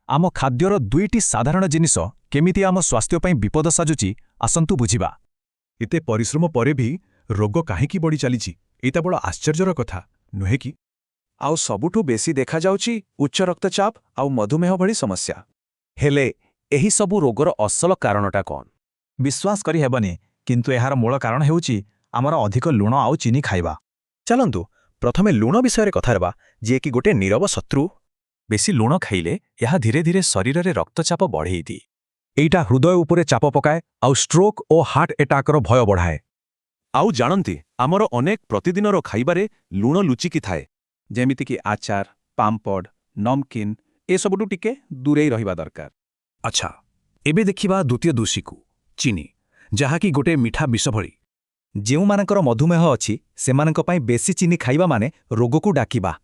आम खाद्यर दुईटी साधारण जिनिस केमिति आम स्वास्थ्य ପାଇଁ विपद साजुची आसंतु बुझिबा। एते परिश्रम परे भी रोग काहेकी बढ़ी चलीछि एटा बड़ आश्चर्यर कथा नुहे कि? आउ सबुठु बेसी देखा जाउछि उच्च रक्तचाप आउ मधुमेह भली समस्या। हेले एही सबु रोगर असल कारणटा कौन? विश्वास करि हेबनी, किंतु एहार मूल कारण हेउछि आमर अधिक लुण आउ चीनी खाइबा। चलंतु प्रथमे लुण विषय कथा हेबा, जे कि गोटे नीरव शत्रु। बेसी लुण खाइले यह धीरे धीरे शरीर रे रक्तचाप बढ़ेई दी। एइटा हृदय उपरे चाप पकाए आउ स्ट्रोक ओ हार्ट अटैकर भय बढ़ाए। आउ जानती आमर अनेक प्रतिदिनर खाइबारे लुण लुचिकी थाए, जेमितिकी आचार, पाम्पड, नमकिन ए सबुठु टिके दूरेई रहिबा दरकार। अच्छा, एबे देखिबा द्वितीय दोषीकु चीनी, जहाकी गोटे मिठा विष भଳି। जेउमानकर मधुमेह अछि सेमानक पई बेसी चीनी खाइबा माने रोगकु डाकिबा।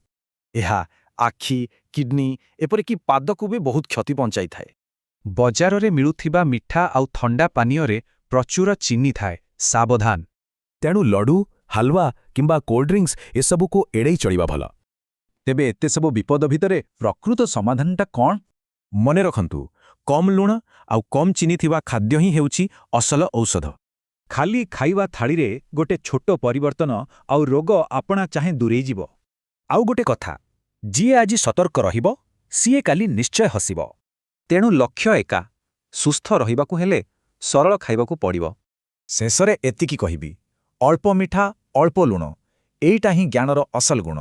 एहा आखि, किडनी एपरिकी पादकु भी बहुत क्षति पहुंचाई थाए। बजारे मिलुथिबा मिठा आउ थंडा पानीय रे प्रचुर चीनी थाए, सावधान। तेणु लडू, हालवा किंबा कोल्ड ड्रिंक्स एसबुको एड़े चलिबा भल। तेबे एते सब विपद भितरे प्रकृत समाधानटा कौन? मने रखंतु, कम लुण आउ कम चीनी थिबा खाद्य ही हेउछि असल औषध। खाली खाइबा थाली रे गोटे छोटो परिवर्तन आउ रोग आपना चाहे दूरेई जीव। आउ गोटे कथा, जिए आज सतर्क रहिबो सीए काली निश्चय हसिबो। तेणु लक्ष्य एका, सुस्थ रहिबाकु हेले सरल खाइबाकु पड़िबो। शेषरे एतिकी कहिबी, अल्प मिठा अल्प लुण, एइटा ही ज्ञानर असल गुण।